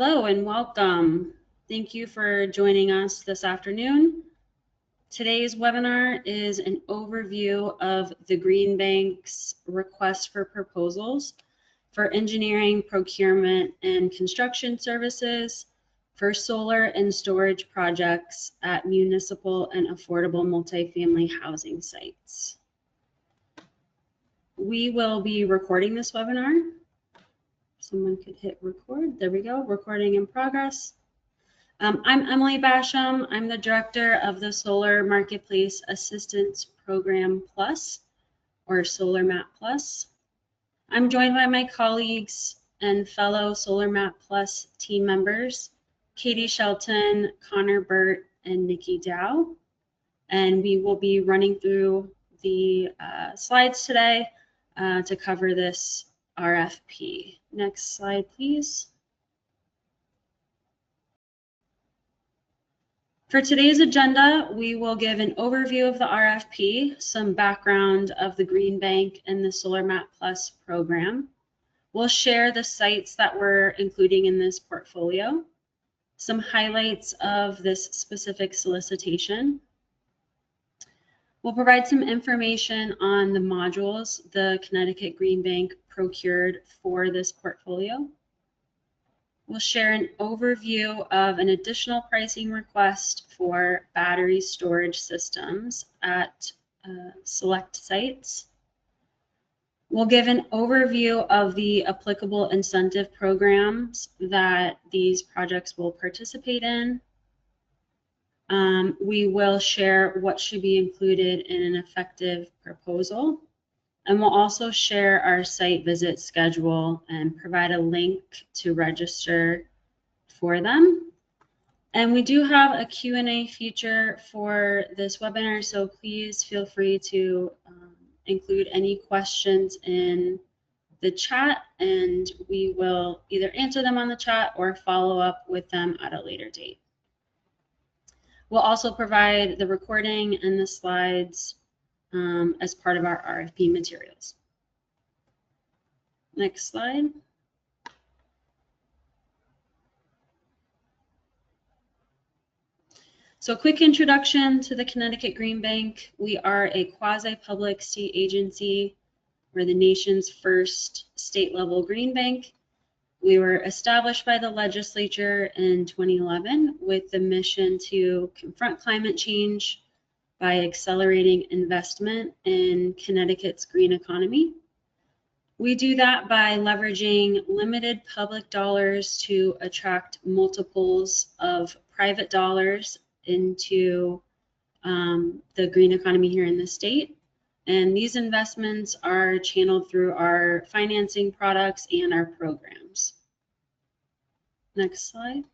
Hello and welcome. Thank you for joining us this afternoon. Today's webinar is an overview of the Green Bank's request for proposals for engineering, procurement, and construction services for solar and storage projects at municipal and affordable multifamily housing sites. We will be recording this webinar. Someone could hit record. There we go. Recording in progress. I'm Emily Basham. I'm the director of the Solar Marketplace Assistance Program Plus, or SolarMAP Plus. I'm joined by my colleagues and fellow SolarMAP Plus team members, Katie Shelton, Connor Burt, and Nikki Dow. And we will be running through the slides today to cover this RFP. Next slide, please. For today's agenda, we will give an overview of the RFP, some background of the Green Bank and the SolarMAP Plus program. We'll share the sites that we're including in this portfolio, some highlights of this specific solicitation. We'll provide some information on the modules the Connecticut Green Bank procured for this portfolio. We'll share an overview of an additional pricing request for battery storage systems at select sites. We'll give an overview of the applicable incentive programs that these projects will participate in. We will share what should be included in an effective proposal. And we'll also share our site visit schedule and provide a link to register for them. And we do have a Q&A feature for this webinar, so please feel free to include any questions in the chat, and we will either answer them on the chat or follow up with them at a later date. We'll also provide the recording and the slides as part of our RFP materials. Next slide. So quick introduction to the Connecticut Green Bank. We are a quasi-public state agency. We're the nation's first state-level green bank. We were established by the legislature in 2011 with the mission to confront climate change by accelerating investment in Connecticut's green economy. We do that by leveraging limited public dollars to attract multiples of private dollars into the green economy here in the state. And these investments are channeled through our financing products and our programs. Next slide.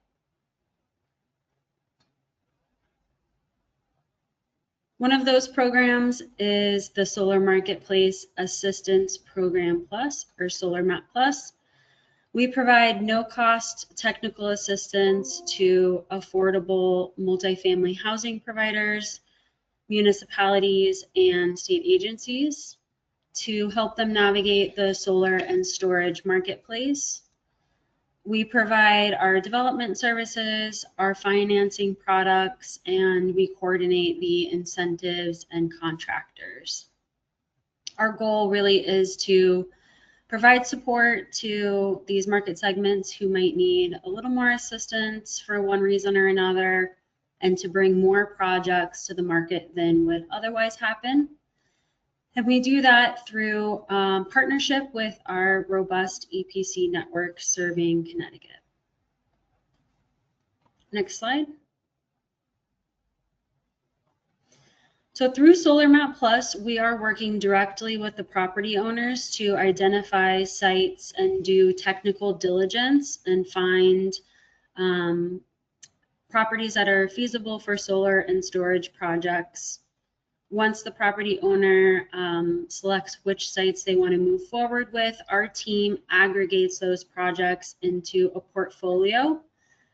One of those programs is the Solar Marketplace Assistance Program Plus, or SolarMAP Plus. We provide no-cost technical assistance to affordable multifamily housing providers, municipalities, and state agencies to help them navigate the solar and storage marketplace. We provide our development services, our financing products, and we coordinate the incentives and contractors. Our goal really is to provide support to these market segments who might need a little more assistance for one reason or another, and to bring more projects to the market than would otherwise happen. And we do that through partnership with our robust EPC network serving Connecticut. Next slide. So through SolarMAP Plus, we are working directly with the property owners to identify sites and do technical diligence and find properties that are feasible for solar and storage projects. Once the property owner selects which sites they want to move forward with, our team aggregates those projects into a portfolio,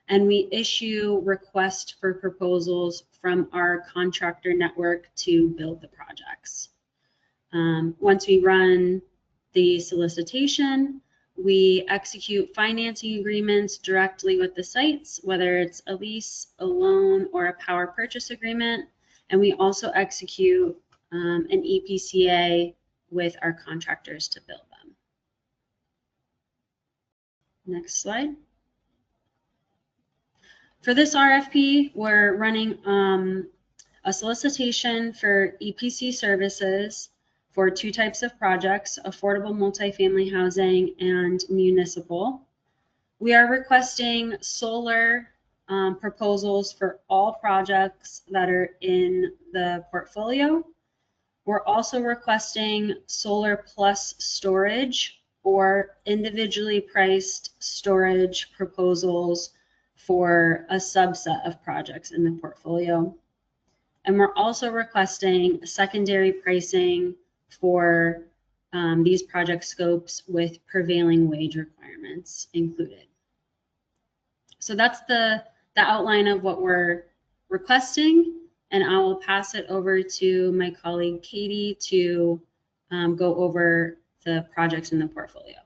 and we issue requests for proposals from our contractor network to build the projects. Once we run the solicitation, We execute financing agreements directly with the sites, whether it's a lease, a loan, or a power purchase agreement. And we also execute an EPCA with our contractors to build them. Next slide. For this RFP, we're running a solicitation for EPC services for 2 types of projects, affordable multifamily housing and municipal. We are requesting solar proposals for all projects that are in the portfolio. We're also requesting solar plus storage or individually priced storage proposals for a subset of projects in the portfolio. And we're also requesting secondary pricing for these project scopes with prevailing wage requirements included. So that's the outline of what we're requesting, and I will pass it over to my colleague Katie to go over the projects in the portfolio.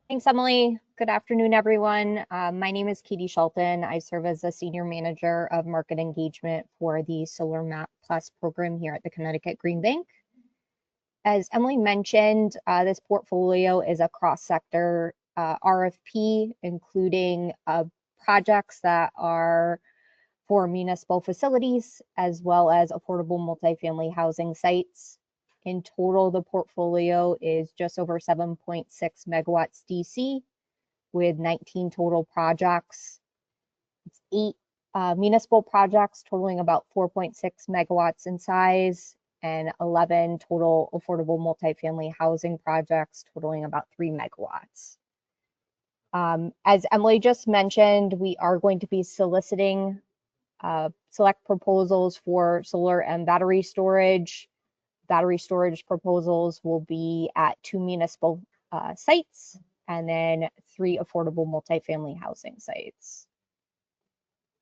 Thanks, Emily. Good afternoon, everyone. My name is Katie Shelton. I serve as a Senior Manager of Market Engagement for the SolarMAP Plus program here at the Connecticut Green Bank. As Emily mentioned, this portfolio is a cross-sector RFP, including projects that are for municipal facilities, as well as affordable multifamily housing sites. In total, the portfolio is just over 7.6 megawatts DC with 19 total projects. It's 8 municipal projects totaling about 4.6 megawatts in size and 11 total affordable multifamily housing projects totaling about 3 megawatts. As Emily just mentioned, we are going to be soliciting select proposals for solar and battery storage. Battery storage proposals will be at 2 municipal sites and then 3 affordable multifamily housing sites.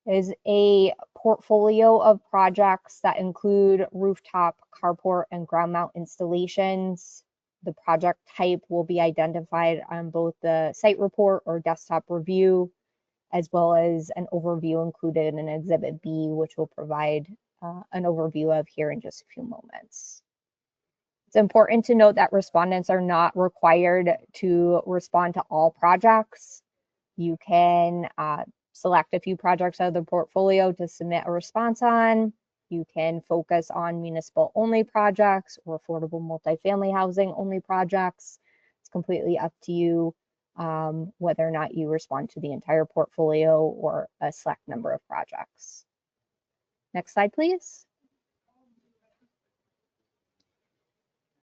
It is a portfolio of projects that include rooftop, carport, and ground mount installations. The project type will be identified on both the site report or desktop review, as well as an overview included in Exhibit B, which we'll provide an overview of here in just a few moments. It's important to note that respondents are not required to respond to all projects. You can select a few projects out of the portfolio to submit a response on. You can focus on municipal only projects or affordable multifamily housing only projects. It's completely up to you whether or not you respond to the entire portfolio or a select number of projects. Next slide, please.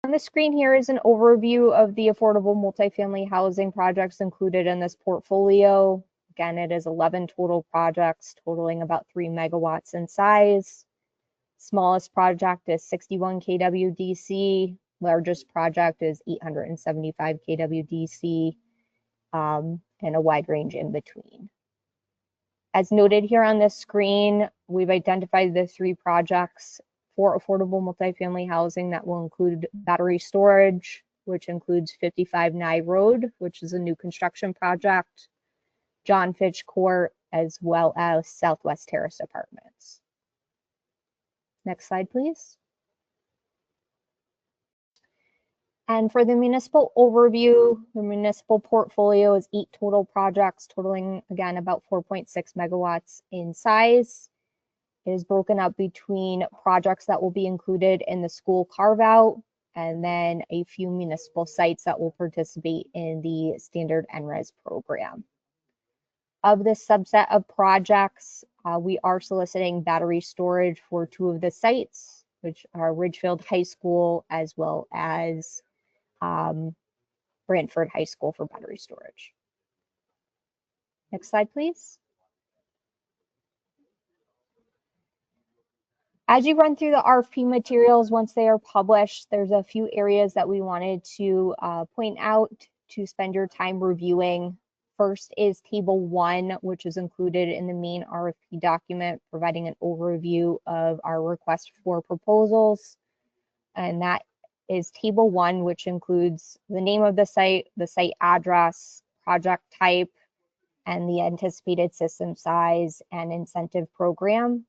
On the screen here is an overview of the affordable multifamily housing projects included in this portfolio. Again, it is 11 total projects totaling about 3 megawatts in size. Smallest project is 61 kW DC. Largest project is 875 kW DC, and a wide range in between. As noted here on this screen, we've identified the 3 projects for affordable multifamily housing that will include battery storage, which includes 55 Nye Road, which is a new construction project, John Fitch Court, as well as Southwest Terrace Apartments. Next slide, please. And for the municipal overview, the municipal portfolio is 8 total projects totaling, again, about 4.6 megawatts in size. It is broken up between projects that will be included in the school carve-out and then a few municipal sites that will participate in the standard NRES program. Of this subset of projects, we are soliciting battery storage for 2 of the sites, which are Ridgefield High School as well as Brantford High School for battery storage. Next slide, please. As you run through the RFP materials, once they are published, there's a few areas that we wanted to point out to spend your time reviewing. First is Table 1, which is included in the main RFP document, providing an overview of our request for proposals. And that is Table 1, which includes the name of the site address, project type, and the anticipated system size and incentive program.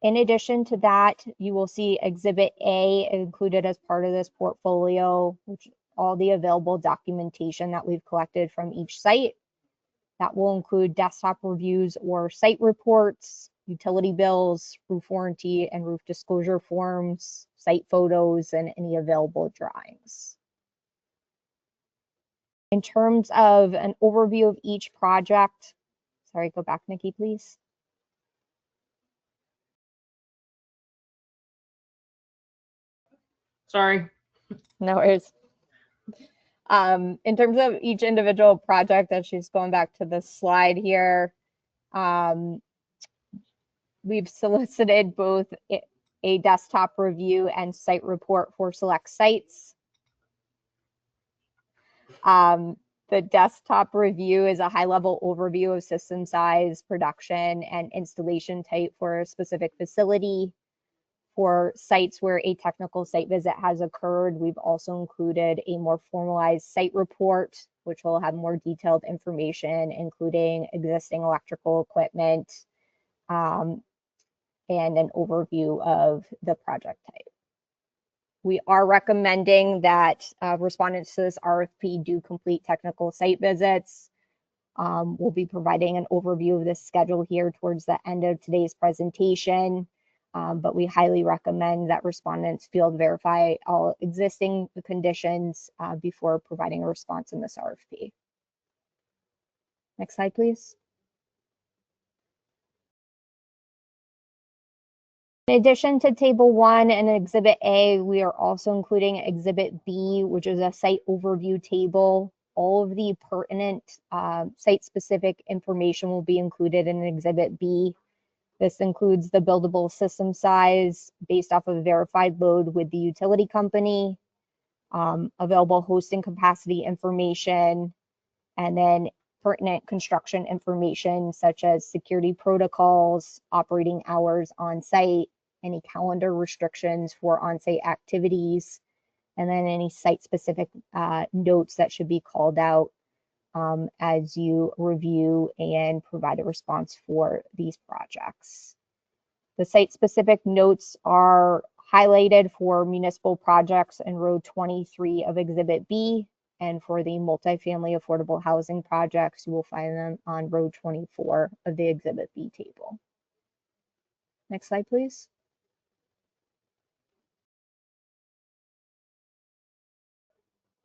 In addition to that, you will see Exhibit A included as part of this portfolio, which all the available documentation that we've collected from each site. That will include desktop reviews or site reports, utility bills, roof warranty and roof disclosure forms, site photos, and any available drawings. In terms of an overview of each project, sorry, go back, Nikki, please. Sorry. No worries. In terms of each individual project, that she's going back to the slide here, we've solicited both a desktop review and site report for select sites. The desktop review is a high-level overview of system size, production, and installation type for a specific facility. For sites where a technical site visit has occurred, we've also included a more formalized site report, which will have more detailed information, including existing electrical equipment, and an overview of the project type. We are recommending that respondents to this RFP do complete technical site visits. We'll be providing an overview of this schedule here towards the end of today's presentation. But we highly recommend that respondents field verify all existing conditions before providing a response in this RFP. Next slide, please. In addition to Table 1 and Exhibit A, we are also including Exhibit B, which is a site overview table. All of the pertinent site-specific information will be included in Exhibit B. This includes the buildable system size based off of verified load with the utility company, available hosting capacity information, and then pertinent construction information such as security protocols, operating hours on site, any calendar restrictions for on-site activities, and then any site-specific notes that should be called out as you review and provide a response for these projects. The site-specific notes are highlighted for municipal projects in row 23 of Exhibit B, and for the multifamily affordable housing projects, you will find them on row 24 of the Exhibit B table. Next slide, please.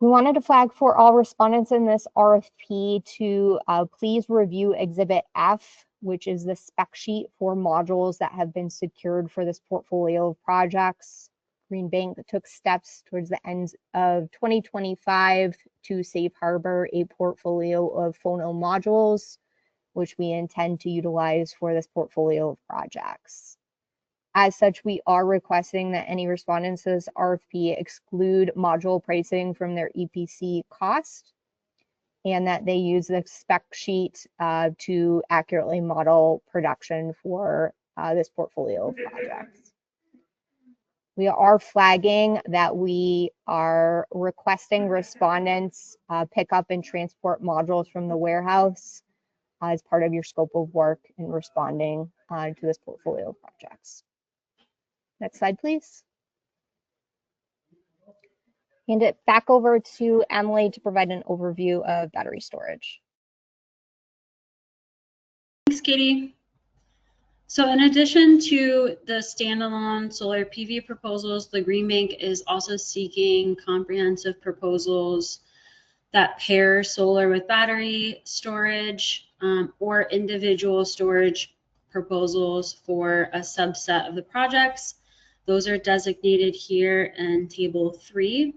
We wanted to flag for all respondents in this RFP to please review Exhibit F, which is the spec sheet for modules that have been secured for this portfolio of projects. Green Bank took steps towards the end of 2025 to safe harbor a portfolio of phono modules, which we intend to utilize for this portfolio of projects. As such, we are requesting that any respondents to this RFP exclude module pricing from their EPC cost, and that they use the spec sheet to accurately model production for this portfolio of projects. We are flagging that we are requesting respondents pick up and transport modules from the warehouse as part of your scope of work in responding to this portfolio of projects. Next slide, please. Hand it back over to Emily to provide an overview of battery storage. Thanks, Katie. So in addition to the standalone solar PV proposals, the Green Bank is also seeking comprehensive proposals that pair solar with battery storage or individual storage proposals for a subset of the projects. Those are designated here in Table 3.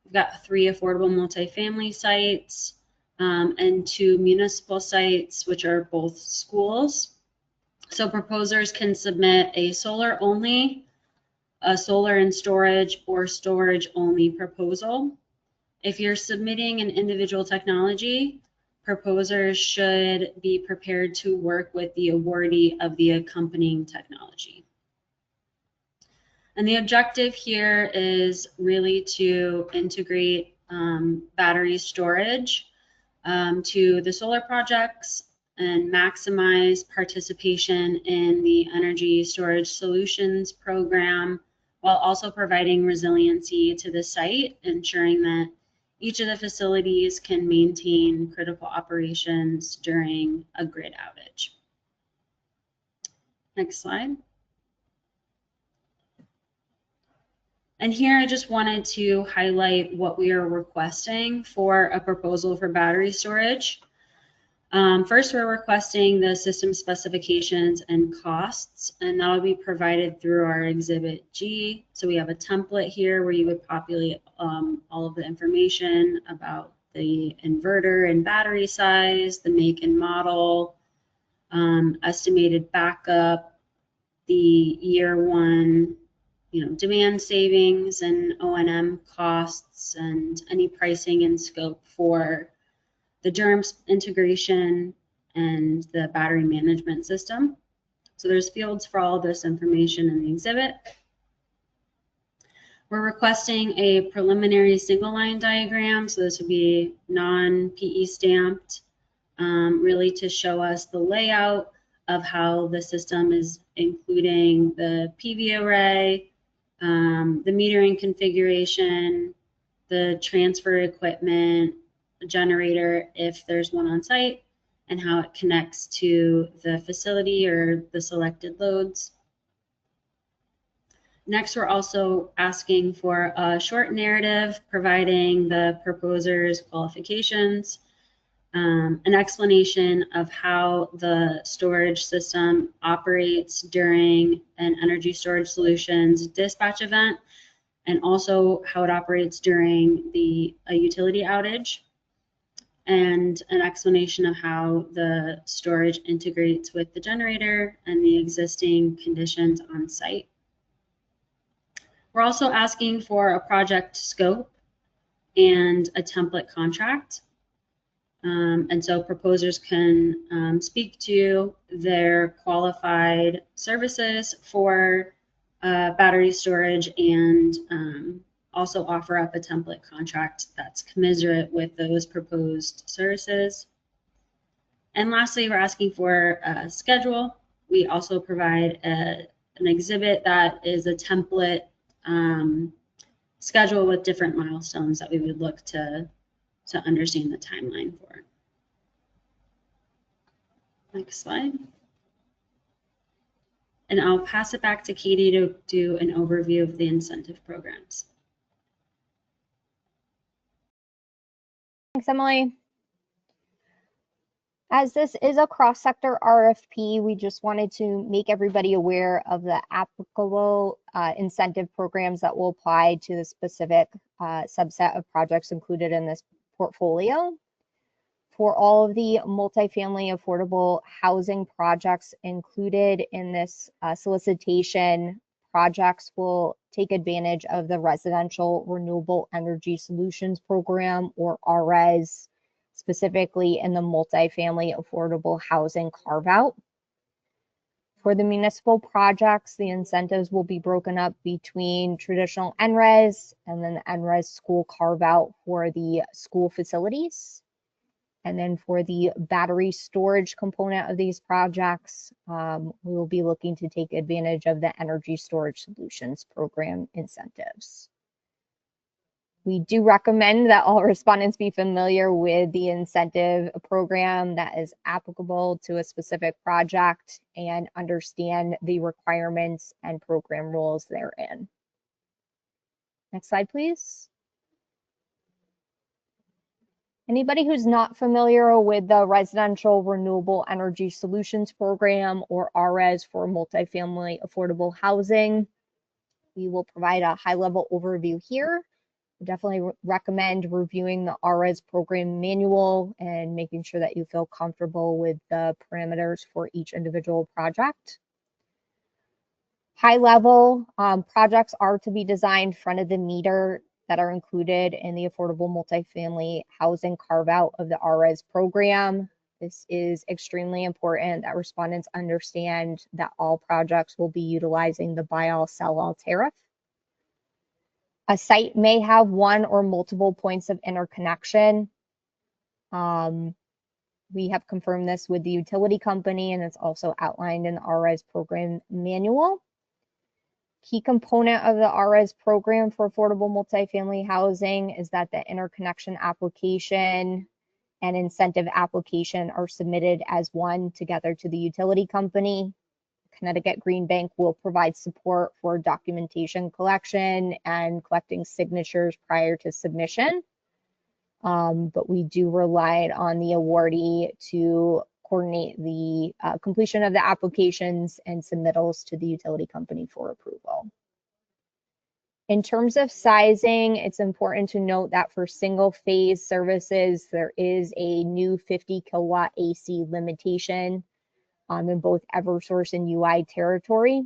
We've got 3 affordable multifamily sites and 2 municipal sites, which are both schools. So proposers can submit a solar only, a solar and storage, or storage only proposal. If you're submitting an individual technology, proposers should be prepared to work with the awardee of the accompanying technology. And the objective here is really to integrate battery storage to the solar projects and maximize participation in the energy storage solutions program, while also providing resiliency to the site, ensuring that each of the facilities can maintain critical operations during a grid outage. Next slide. And here I just wanted to highlight what we are requesting for a proposal for battery storage. First, we're requesting the system specifications and costs, and that will be provided through our Exhibit G. So we have a template here where you would populate all of the information about the inverter and battery size, the make and model, estimated backup, the year one demand savings and O&M costs, and any pricing and scope for the DERMS integration and the battery management system. So there's fields for all of this information in the exhibit. We're requesting a preliminary single line diagram. So this would be non-PE stamped, really to show us the layout of how the system is, including the PV array, the metering configuration, the transfer equipment, the generator if there's one on site, and how it connects to the facility or the selected loads. Next, we're also asking for a short narrative providing the proposer's qualifications, an explanation of how the storage system operates during an energy storage solutions dispatch event, and also how it operates during a utility outage, and an explanation of how the storage integrates with the generator and the existing conditions on site. We're also asking for a project scope and a template contract. And so proposers can speak to their qualified services for battery storage and also offer up a template contract that's commensurate with those proposed services. And lastly, we're asking for a schedule. We also provide an exhibit that is a template schedule with different milestones that we would look to understand the timeline for. Next slide. And I'll pass it back to Katie to do an overview of the incentive programs. Thanks, Emily. As this is a cross-sector RFP, we just wanted to make everybody aware of the applicable incentive programs that will apply to the specific subset of projects included in this portfolio. For all of the multifamily affordable housing projects included in this solicitation, projects will take advantage of the Residential Renewable Energy Solutions Program, or RES, specifically in the multifamily affordable housing carve-out. For the municipal projects, the incentives will be broken up between traditional NRES and then the NRES school carve-out for the school facilities. And then for the battery storage component of these projects, we will be looking to take advantage of the Energy Storage Solutions Program incentives. We do recommend that all respondents be familiar with the incentive program that is applicable to a specific project and understand the requirements and program rules therein. Next slide, please. Anybody who's not familiar with the Residential Renewable Energy Solutions Program, or RES, for multifamily affordable housing, we will provide a high-level overview here. I definitely recommend reviewing the RES program manual and making sure that you feel comfortable with the parameters for each individual project. High level, projects are to be designed front of the meter that are included in the affordable multifamily housing carve-out of the RES program. This is extremely important that respondents understand that all projects will be utilizing the buy-all, sell-all tariff. A site may have one or multiple points of interconnection. We have confirmed this with the utility company, and it's also outlined in the RES program manual. Key component of the RES program for affordable multifamily housing is that the interconnection application and incentive application are submitted as one together to the utility company. Connecticut Green Bank will provide support for documentation collection and collecting signatures prior to submission. But we do rely on the awardee to coordinate the completion of the applications and submittals to the utility company for approval. In terms of sizing, it's important to note that for single phase services, there is a new 50 kilowatt AC limitation in both Eversource and UI territory.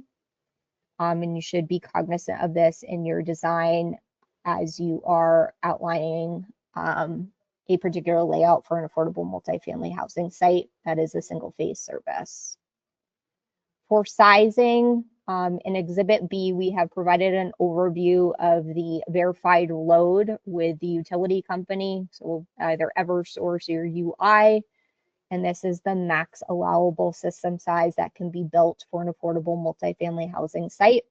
And you should be cognizant of this in your design as you are outlining a particular layout for an affordable multifamily housing site that is a single phase service. For sizing, in Exhibit B, we have provided an overview of the verified load with the utility company, so either Eversource or UI, and this is the max allowable system size that can be built for an affordable multifamily housing site.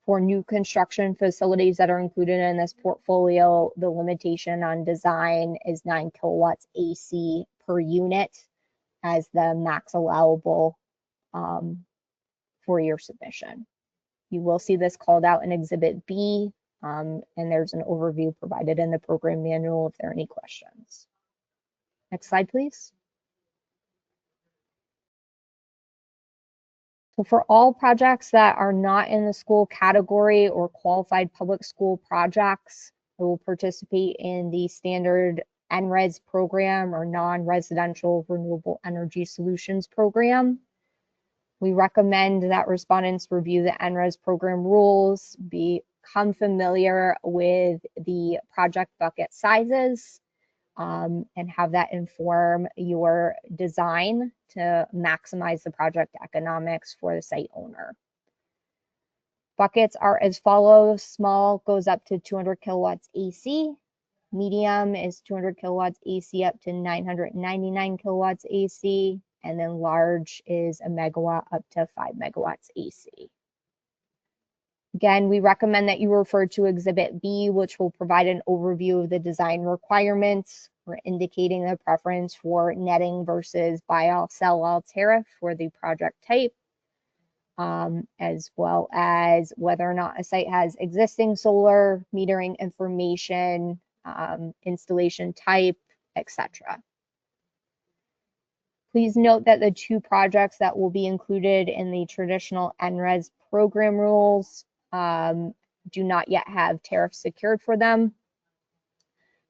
For new construction facilities that are included in this portfolio, the limitation on design is 9 kilowatts AC per unit as the max allowable for your submission. You will see this called out in Exhibit B, and there's an overview provided in the program manual if there are any questions. Next slide, please. So for all projects that are not in the school category or qualified public school projects, they will participate in the standard NRES program or non-residential renewable energy solutions program. We recommend that respondents review the NRES program rules, become familiar with the project bucket sizes, and have that inform your design to maximize the project economics for the site owner. Buckets are as follows. Small goes up to 200 kilowatts AC. Medium is 200 kilowatts AC up to 999 kilowatts AC. And then large is a megawatt up to 5 megawatts AC. Again, we recommend that you refer to Exhibit B, which will provide an overview of the design requirements. We're indicating the preference for netting versus buy-all, sell-all tariff for the project type, as well as whether or not a site has existing solar, metering information, installation type, etc. Please note that the two projects that will be included in the traditional NRES program rules do not yet have tariffs secured for them.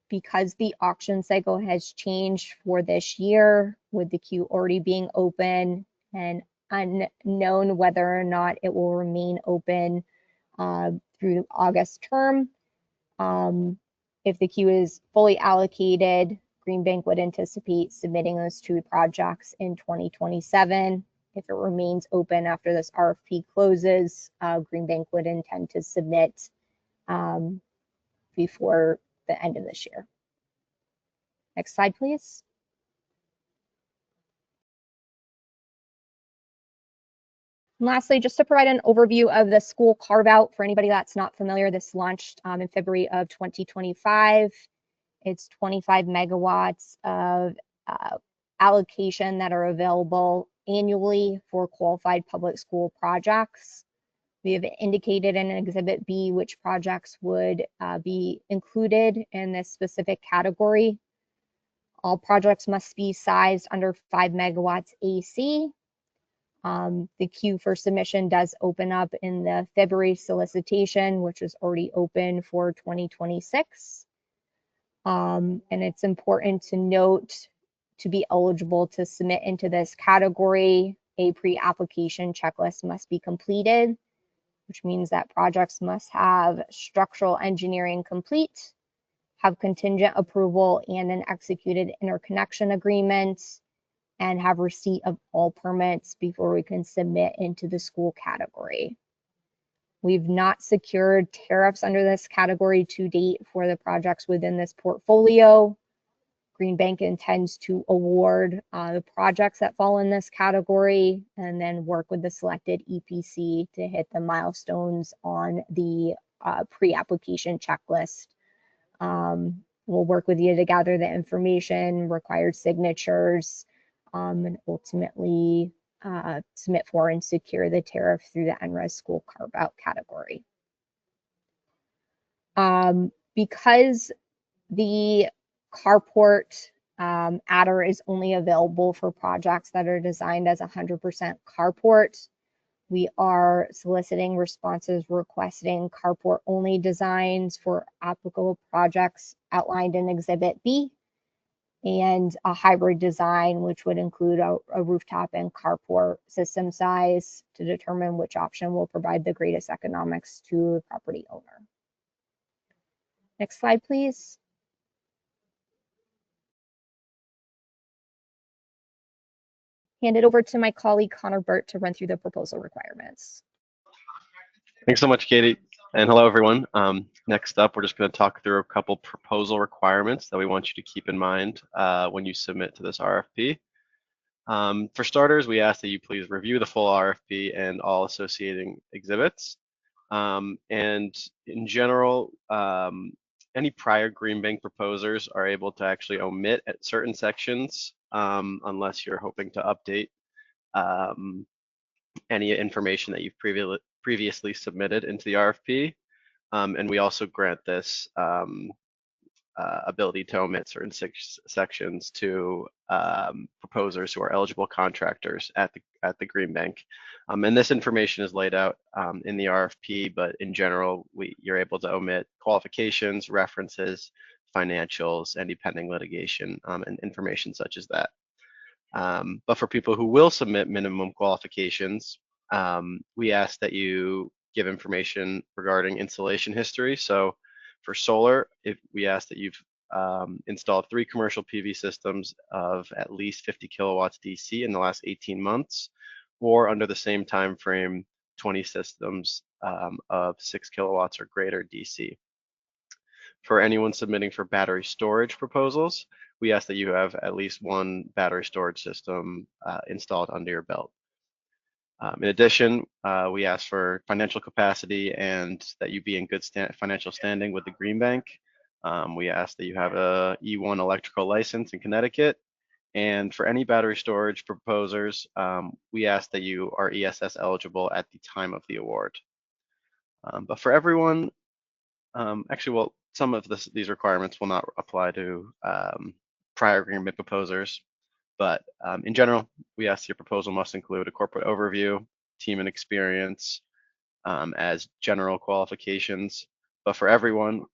Because the auction cycle has changed for this year, with the queue already being open and unknown whether or not it will remain open through the August term. If the queue is fully allocated, Green Bank would anticipate submitting those two projects in 2027. If it remains open after this RFP closes, Green Bank would intend to submit before the end of this year. Next slide, please. And lastly, just to provide an overview of the school carve-out for anybody that's not familiar, this launched in February of 2025. It's 25 megawatts of allocation that are available annually for qualified public school projects. We have indicated in Exhibit B which projects would be included in this specific category. All projects must be sized under 5 megawatts AC. The queue for submission does open up in the February solicitation, which is already open for 2026. And it's important to note, to be eligible to submit into this category, a pre-application checklist must be completed, which means that projects must have structural engineering complete, have contingent approval and an executed interconnection agreement, and have receipt of all permits before we can submit into the school category. We've not secured tariffs under this category to date for the projects within this portfolio. Green Bank intends to award the projects that fall in this category and then work with the selected EPC to hit the milestones on the pre-application checklist. We'll work with you to gather the information, required signatures, and ultimately submit for and secure the tariff through the NRES school carve-out category. Because the carport adder is only available for projects that are designed as 100% carport, we are soliciting responses requesting carport only designs for applicable projects outlined in Exhibit B, and a hybrid design, which would include a rooftop and carport system size to determine which option will provide the greatest economics to the property owner. Next slide, please. Hand it over to my colleague Connor Burt to run through the proposal requirements. Thanks so much, Katie. And hello, everyone. Next up, we're just going to talk through a couple proposal requirements that we want you to keep in mind when you submit to this RFP. For starters, we ask that you please review the full RFP and all associating exhibits. And in general, any prior Green Bank proposers are able to actually omit at certain sections unless you're hoping to update any information that you've previously submitted into the RFP. And we also grant this ability to omit certain sections to proposers who are eligible contractors at the Green Bank. And this information is laid out in the RFP, but in general, you're able to omit qualifications, references, financials, any pending litigation, and information such as that. But for people who will submit minimum qualifications, we ask that you give information regarding installation history. So for solar, we ask that you've installed 3 commercial PV systems of at least 50 kilowatts DC in the last 18 months, or under the same time frame, 20 systems of 6 kilowatts or greater DC. For anyone submitting for battery storage proposals, we ask that you have at least 1 battery storage system installed under your belt. In addition, we ask for financial capacity and that you be in good financial standing with the Green Bank. We ask that you have a E1 electrical license in Connecticut. And for any battery storage proposers, we ask that you are ESS eligible at the time of the award. But for everyone, actually, well, some of these requirements will not apply to prior Green Bank proposers. But in general, we ask your proposal must include a corporate overview, team and experience as general qualifications. But for everyone,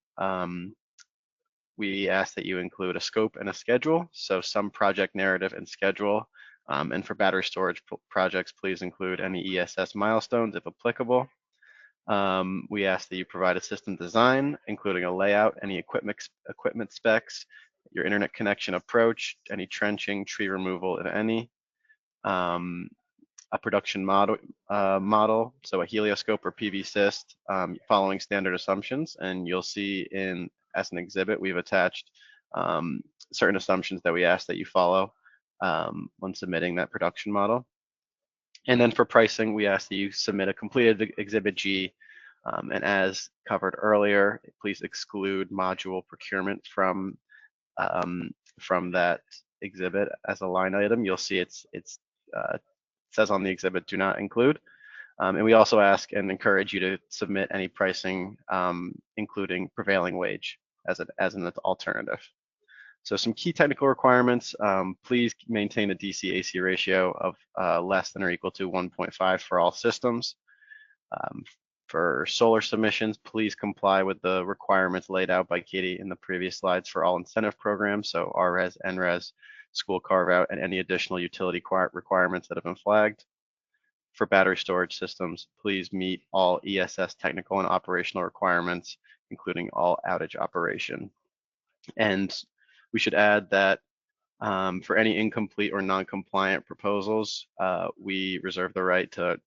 we ask that you include a scope and a schedule, so some project narrative and schedule. And for battery storage projects, please include any ESS milestones if applicable. We ask that you provide a system design, including a layout, any equipment specs, your internet connection approach, any trenching, tree removal, if any, a production model, so a helioscope or PV syst, following standard assumptions. And you'll see as an exhibit, we've attached certain assumptions that we ask that you follow when submitting that production model. And then for pricing, we ask that you submit a completed Exhibit G, and as covered earlier, please exclude module procurement from that exhibit as a line item. You'll see it says on the exhibit, do not include. And we also ask and encourage you to submit any pricing, including prevailing wage as an alternative. So some key technical requirements, please maintain a DC-AC ratio of less than or equal to 1.5 for all systems. For solar submissions, please comply with the requirements laid out by Katie in the previous slides for all incentive programs, so RRES, NRES, school carve-out, and any additional utility requirements that have been flagged. For battery storage systems, please meet all ESS technical and operational requirements, including all outage operation. And we should add that for any incomplete or non-compliant proposals, we reserve the right to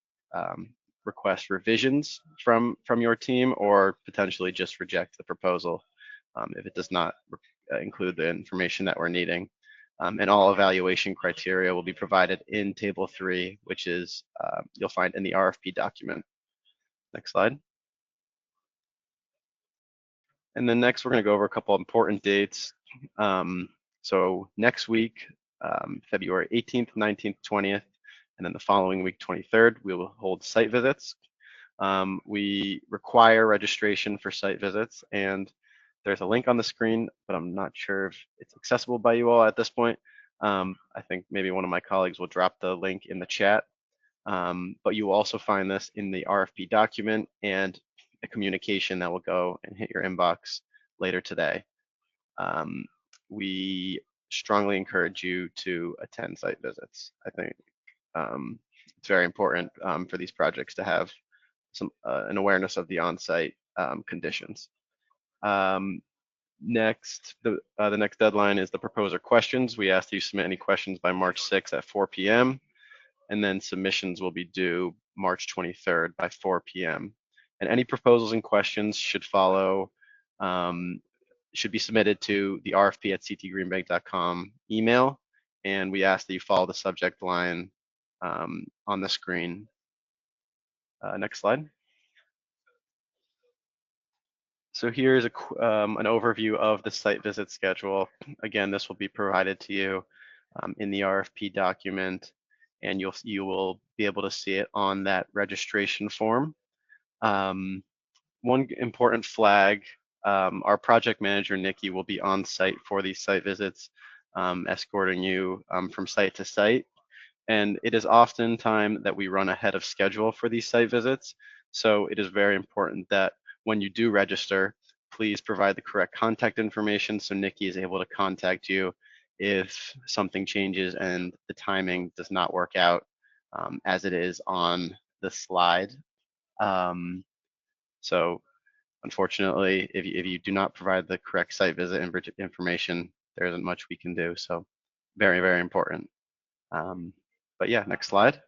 request revisions from your team, or potentially just reject the proposal if it does not include the information that we're needing. And all evaluation criteria will be provided in Table 3, which is you'll find in the RFP document. Next slide. And then next, we're going to go over a couple of important dates. So next week, February 18th, 19th, 20th, and then the following week, 23rd, we will hold site visits. We require registration for site visits, and there's a link on the screen, but I'm not sure if it's accessible by you all at this point. I think maybe one of my colleagues will drop the link in the chat. But you will also find this in the RFP document and a communication that will go and hit your inbox later today. We strongly encourage you to attend site visits. I think it's very important for these projects to have an awareness of the on-site conditions. Next, the next deadline is the proposer questions. We ask that you submit any questions by March 6th at 4 p.m. and then submissions will be due March 23rd by 4 p.m. And any proposals and questions should follow, should be submitted to the rfp@ctgreenbank.com email, and we ask that you follow the subject line on the screen. Next slide. So here's an overview of the site visit schedule. Again, this will be provided to you in the RFP document, and you will be able to see it on that registration form. One important flag, our project manager, Nikki, will be on site for these site visits, escorting you from site to site. And it is often time that we run ahead of schedule for these site visits. So it is very important that when you do register, please provide the correct contact information so Nikki is able to contact you if something changes and the timing does not work out as it is on the slide. So unfortunately, if you do not provide the correct site visit information, there isn't much we can do. So very, very important. But yeah, next slide.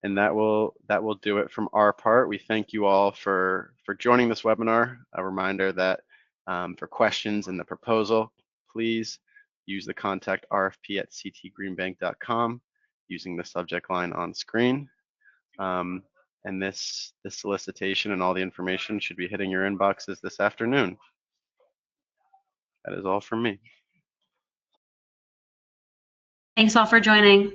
And that will do it from our part. We thank you all for joining this webinar. A reminder that for questions in the proposal, please use the contact rfp@ctgreenbank.com using the subject line on screen. And this solicitation and all the information should be hitting your inboxes this afternoon. That is all from me. Thanks all for joining.